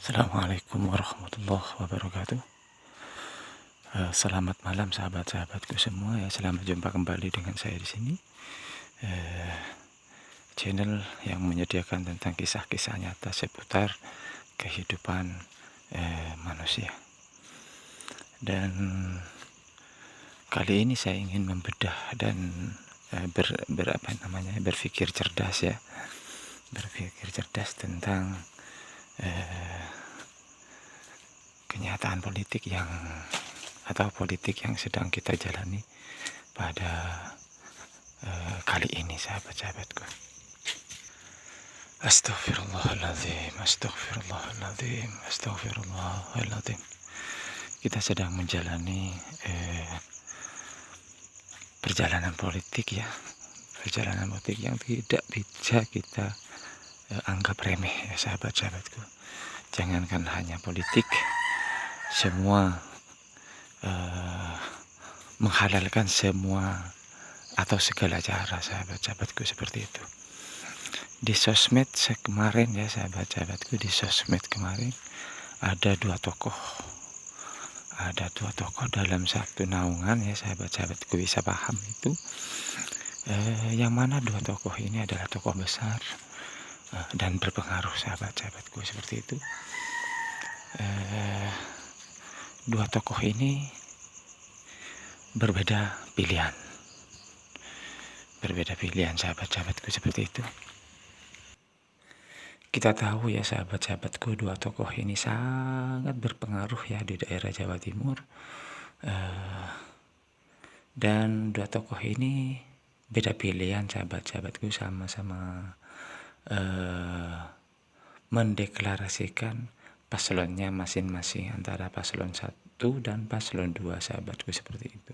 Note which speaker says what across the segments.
Speaker 1: Assalamualaikum warahmatullahi wabarakatuh. Selamat malam sahabat-sahabatku semua ya. Selamat jumpa kembali dengan saya di sini. Channel yang menyediakan tentang kisah-kisah nyata seputar kehidupan manusia. Dan kali ini saya ingin membedah dan berpikir cerdas ya. Berpikir cerdas tentang kenyataan politik yang sedang kita jalani pada kali ini, sahabat-sahabatku. Astagfirullahaladzim, astagfirullahaladzim, astagfirullahaladzim. Kita sedang menjalani perjalanan politik ya, perjalanan politik yang tidak bisa kita anggap remeh ya, sahabat-sahabatku. Jangankan hanya politik, semua menghalalkan semua atau segala cara, sahabat-sahabatku, seperti itu. Di sosmed kemarin ya, sahabat-sahabatku, di sosmed kemarin ada dua tokoh dalam satu naungan ya, sahabat-sahabatku, bisa paham itu. Yang mana dua tokoh ini adalah tokoh besar dan berpengaruh, sahabat-sahabatku, seperti itu. Dua tokoh ini berbeda pilihan, sahabat-sahabatku, seperti itu. Kita tahu ya, sahabat-sahabatku, dua tokoh ini sangat berpengaruh ya di daerah Jawa Timur. Dan dua tokoh ini beda pilihan, sahabat-sahabatku, sama-sama mendeklarasikan paslonnya masing-masing, antara paslon 1 dan paslon 2, sahabatku, seperti itu.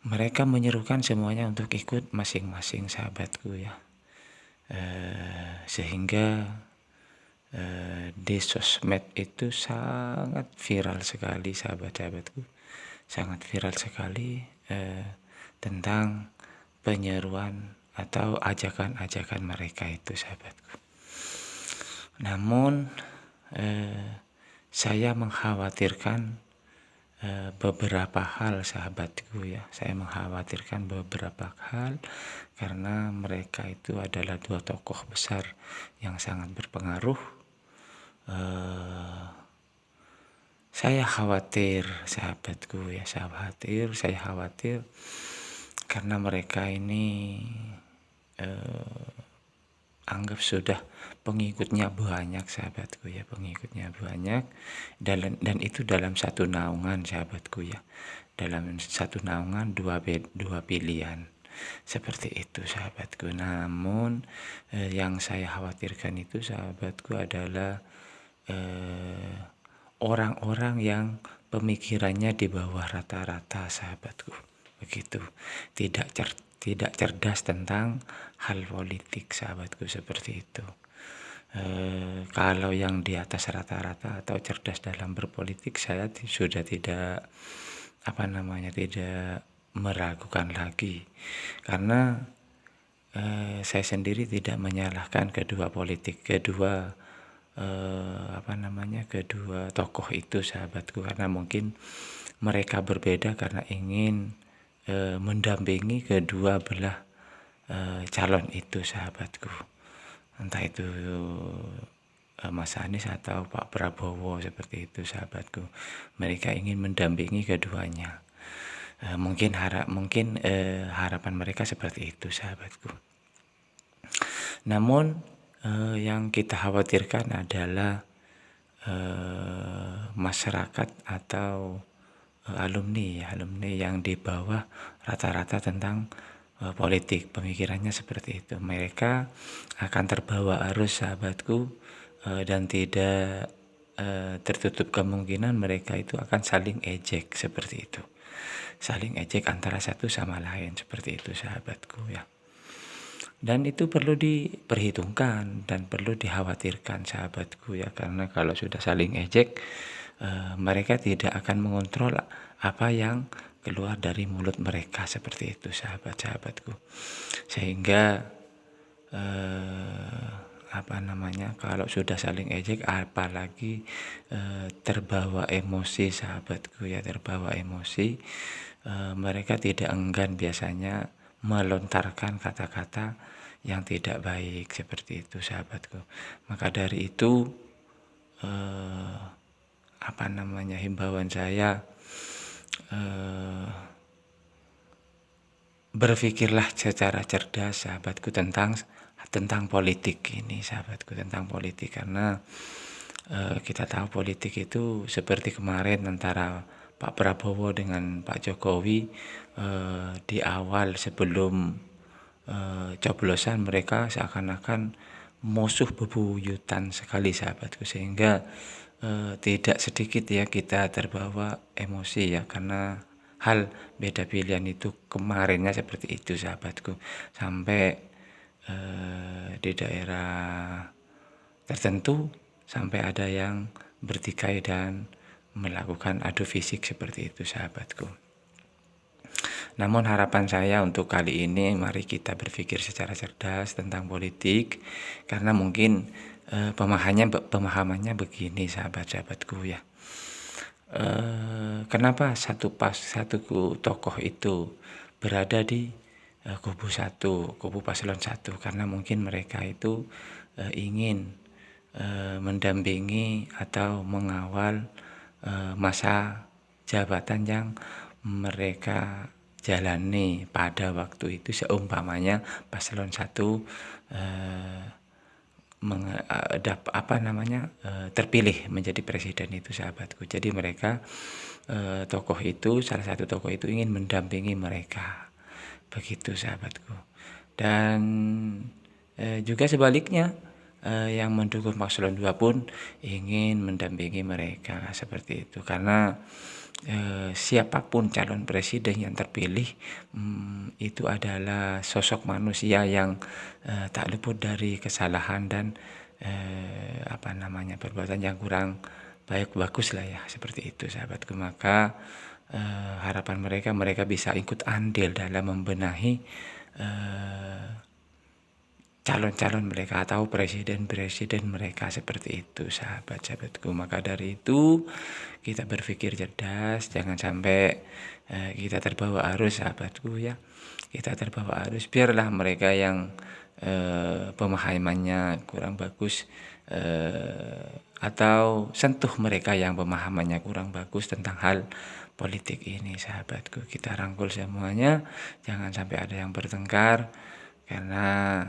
Speaker 1: Mereka menyerukan semuanya untuk ikut masing-masing, sahabatku ya. Sehingga di sosmed itu sangat viral sekali, sahabat-sahabatku, sangat viral sekali tentang penyeruan atau ajakan-ajakan mereka itu, sahabatku. Namun saya mengkhawatirkan beberapa hal, sahabatku ya. Saya mengkhawatirkan beberapa hal karena mereka itu adalah dua tokoh besar yang sangat berpengaruh. Saya khawatir, sahabatku ya, saya khawatir karena mereka ini anggap sudah pengikutnya banyak, sahabatku ya, pengikutnya banyak, dan itu dalam satu naungan, sahabatku ya, dalam satu naungan dua pilihan, seperti itu, sahabatku. Namun yang saya khawatirkan itu, sahabatku, adalah orang-orang yang pemikirannya di bawah rata-rata, sahabatku, begitu, tidak cerdas tentang hal politik, sahabatku, seperti itu. Kalau yang di atas rata-rata atau cerdas dalam berpolitik, saya sudah tidak tidak meragukan lagi, karena saya sendiri tidak menyalahkan kedua tokoh itu, sahabatku, karena mungkin mereka berbeda karena ingin mendampingi kedua belah calon itu, sahabatku, entah itu Mas Anies atau Pak Prabowo, seperti itu, sahabatku. Mereka ingin mendampingi keduanya. Mungkin harapan mereka seperti itu, sahabatku. Namun yang kita khawatirkan adalah masyarakat atau alumni yang di bawah rata-rata tentang politik, pemikirannya seperti itu. Mereka akan terbawa arus, sahabatku, dan tidak tertutup kemungkinan mereka itu akan saling ejek, seperti itu, saling ejek antara satu sama lain, seperti itu, sahabatku ya. Dan itu perlu diperhitungkan dan perlu dikhawatirkan, sahabatku ya, karena kalau sudah saling ejek, mereka tidak akan mengontrol apa yang keluar dari mulut mereka, seperti itu, sahabat-sahabatku. Sehingga kalau sudah saling ejek, apalagi terbawa emosi sahabatku ya, terbawa emosi, mereka tidak enggan biasanya melontarkan kata-kata yang tidak baik seperti itu sahabatku. Maka dari itu himbauan saya, berpikirlah secara cerdas sahabatku tentang politik ini sahabatku, tentang politik, karena kita tahu politik itu seperti kemarin antara Pak Prabowo dengan Pak Jokowi, di awal sebelum coblosan mereka seakan-akan musuh bebuyutan sekali sahabatku, sehingga tidak sedikit ya kita terbawa emosi ya, karena hal beda pilihan itu kemarinnya seperti itu sahabatku, sampai di daerah tertentu sampai ada yang bertikai dan melakukan adu fisik seperti itu sahabatku. Namun harapan saya untuk kali ini, mari kita berpikir secara cerdas tentang politik, karena mungkin pemahamannya begini sahabat-sahabatku ya. Kenapa satu tokoh itu berada di kubu paslon 1? Karena mungkin mereka itu ingin mendampingi atau mengawal masa jabatan yang mereka jalani pada waktu itu, seumpamanya paslon 1 terpilih menjadi presiden itu sahabatku. Jadi mereka salah satu tokoh itu ingin mendampingi mereka, begitu sahabatku. Dan juga sebaliknya, yang mendukung paslon 2 pun ingin mendampingi mereka seperti itu, karena siapapun calon presiden yang terpilih itu adalah sosok manusia yang tak luput dari kesalahan dan perbuatan yang kurang bagus lah ya, seperti itu sahabatku. Maka harapan mereka bisa ikut andil dalam membenahi calon-calon mereka atau presiden mereka, seperti itu sahabat-sahabatku. Maka dari itu kita berpikir cerdas, jangan sampai kita terbawa arus sahabatku ya. Kita terbawa arus, biarlah mereka yang pemahamannya kurang bagus, atau sentuh mereka yang pemahamannya kurang bagus tentang hal politik ini sahabatku. Kita rangkul semuanya, jangan sampai ada yang bertengkar, karena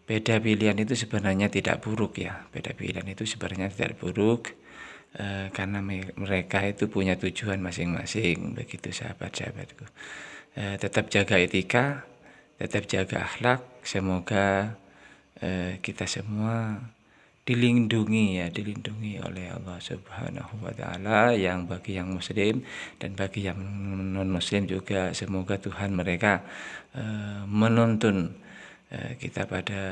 Speaker 1: beda pilihan itu sebenarnya tidak buruk ya. Beda pilihan itu sebenarnya tidak buruk, karena mereka itu punya tujuan masing-masing, begitu sahabat-sahabatku. Tetap jaga etika, tetap jaga akhlak. Semoga kita semua dilindungi oleh Allah Subhanahu wa Ta'ala, yang bagi yang muslim dan bagi yang non muslim juga semoga Tuhan mereka menuntun kita pada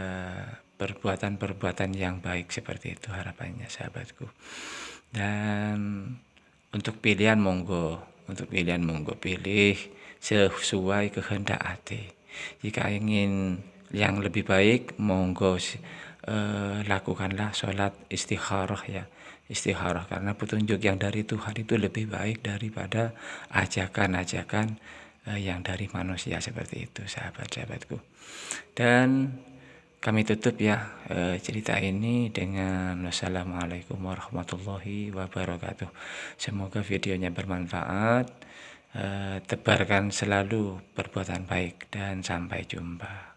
Speaker 1: perbuatan-perbuatan yang baik, seperti itu harapannya sahabatku. Dan untuk pilihan monggo pilih sesuai kehendak hati. Jika ingin yang lebih baik, monggo lakukanlah sholat istikharah ya, istikharah, karena petunjuk yang dari Tuhan itu lebih baik daripada ajakan-ajakan yang dari manusia, seperti itu sahabat-sahabatku. Dan kami tutup ya cerita ini dengan wassalamualaikum warahmatullahi wabarakatuh. Semoga videonya bermanfaat, tebarkan selalu perbuatan baik, dan sampai jumpa.